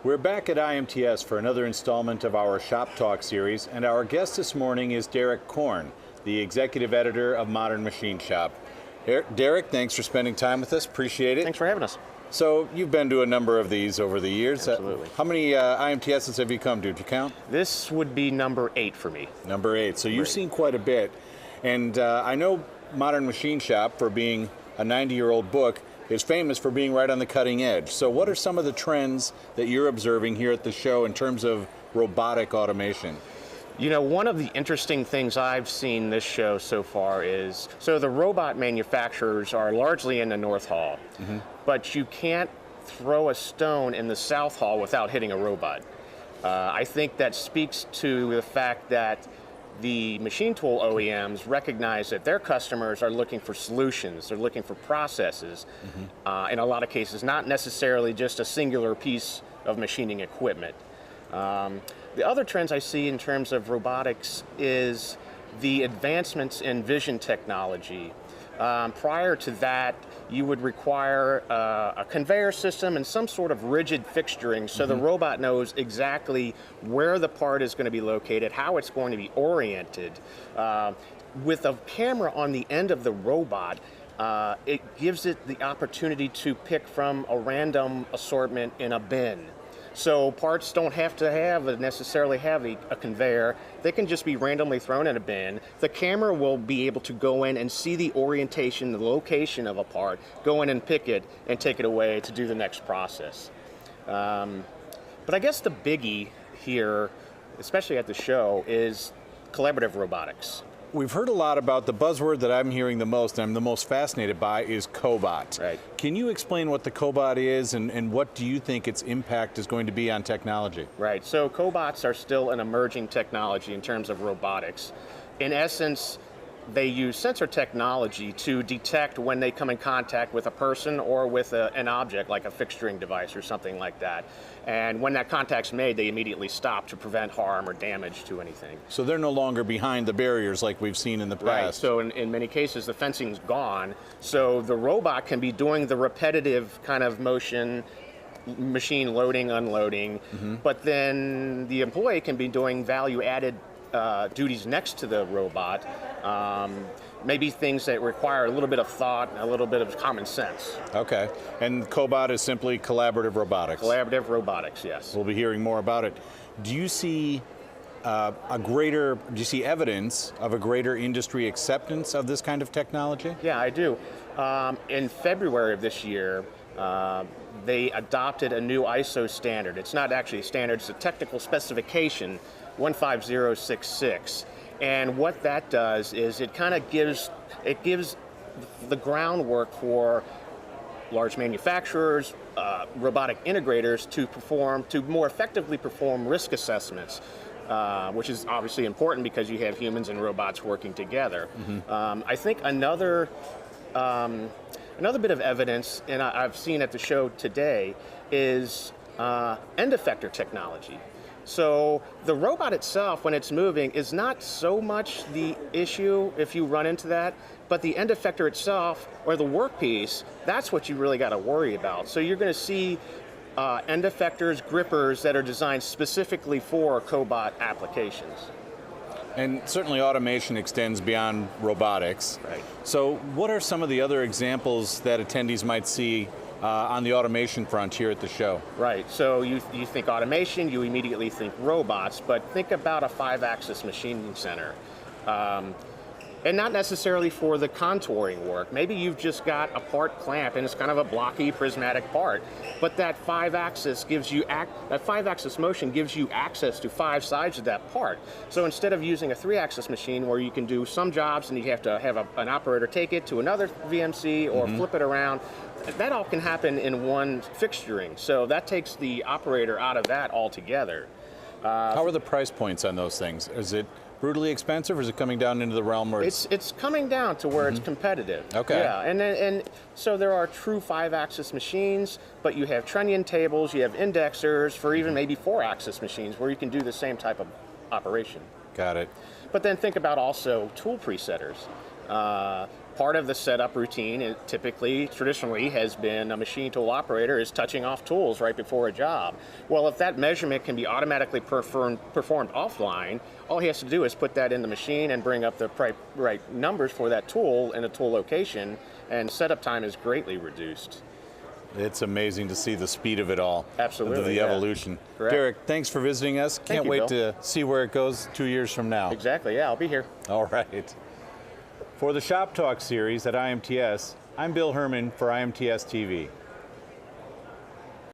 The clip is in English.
We're back at IMTS for another installment of our Shop Talk series, and our guest this morning is Derek Korn, the executive editor of Modern Machine Shop. Derek, thanks for spending time with us. Appreciate it. Thanks for having us. So you've been to a number of these over the years. Absolutely. How many IMTSs have you come to? Did you count? This would be number 8 for me. Number 8. So you've seen quite a bit. And I know Modern Machine Shop, for being a 90-year-old book, is famous for being right on the cutting edge. So what are some of the trends that you're observing here at the show in terms of robotic automation? You know, one of the interesting things I've seen this show so far is, so the robot manufacturers are largely in the North Hall, but you can't throw a stone in the South Hall without hitting a robot. I think that speaks to the fact that the machine tool OEMs recognize that their customers are looking for solutions, they're looking for processes, in a lot of cases, not necessarily just a singular piece of machining equipment. The other trends I see in terms of robotics is the advancements in vision technology. Prior to that, you would require a conveyor system and some sort of rigid fixturing so the robot knows exactly where the part is going to be located, how it's going to be oriented. With a camera on the end of the robot, it gives it the opportunity to pick from a random assortment in a bin. So parts don't have to necessarily have a conveyor. They can just be randomly thrown in a bin. The camera will be able to go in and see the orientation, the location of a part, go in and pick it and take it away to do the next process. But I guess the biggie here, especially at the show, is collaborative robotics. We've heard a lot about the buzzword that I'm hearing the most, and I'm the most fascinated by, is Cobot. Right. Can you explain what the Cobot is and what do you think its impact is going to be on technology? Right, so cobots are still an emerging technology in terms of robotics. In essence, they use sensor technology to detect when they come in contact with a person or with an object like a fixturing device or something like that. And when that contact's made, they immediately stop to prevent harm or damage to anything. So they're no longer behind the barriers like we've seen in the past. Right, so in many cases the fencing's gone, so the robot can be doing the repetitive kind of motion, machine loading, unloading, but then the employee can be doing value-added duties next to the robot, maybe things that require a little bit of thought and a little bit of common sense. Okay, and Cobot is simply collaborative robotics? Collaborative robotics, yes. We'll be hearing more about it. Do you see evidence of a greater industry acceptance of this kind of technology? Yeah, I do. In February of this year, they adopted a new ISO standard. It's not actually a standard, it's a technical specification, 15066. And what that does is it kind of gives the groundwork for large manufacturers, robotic integrators to more effectively perform risk assessments, which is obviously important because you have humans and robots working together. I think another bit of evidence, and I've seen at the show today, is end effector technology. So the robot itself, when it's moving, is not so much the issue if you run into that, but the end effector itself, or the workpiece, that's what you really got to worry about. So you're going to see end effectors, grippers that are designed specifically for cobot applications. And certainly automation extends beyond robotics. Right. So what are some of the other examples that attendees might see on the automation front here at the show? Right, so you think automation, you immediately think robots, but think about a 5-axis machining center. And not necessarily for the contouring work. Maybe you've just got a part clamp and it's kind of a blocky prismatic part, but that 5-axis motion gives you access to 5 sides of that part. So instead of using a 3-axis machine where you can do some jobs and you have to have an operator take it to another VMC or flip it around, that all can happen in one fixturing. So that takes the operator out of that altogether. How are the price points on those things? Is it brutally expensive, or is it coming down into the realm where it's coming down to where it's competitive? Okay. Yeah, and so there are true 5-axis machines, but you have trunnion tables, you have indexers for even maybe 4-axis machines where you can do the same type of operation. Got it. But then think about also tool presetters. part of the setup routine, traditionally has been a machine tool operator is touching off tools right before a job. Well, if that measurement can be automatically performed offline, all he has to do is put that in the machine and bring up the right numbers for that tool in a tool location, and setup time is greatly reduced. It's amazing to see the speed of it all. Absolutely, The evolution. Correct. Derek, thanks for visiting us. Can't wait Bill. to see where it goes 2 years from now. Exactly, yeah, I'll be here. All right. For the Shop Talk series at IMTS, I'm Bill Herman for IMTS TV.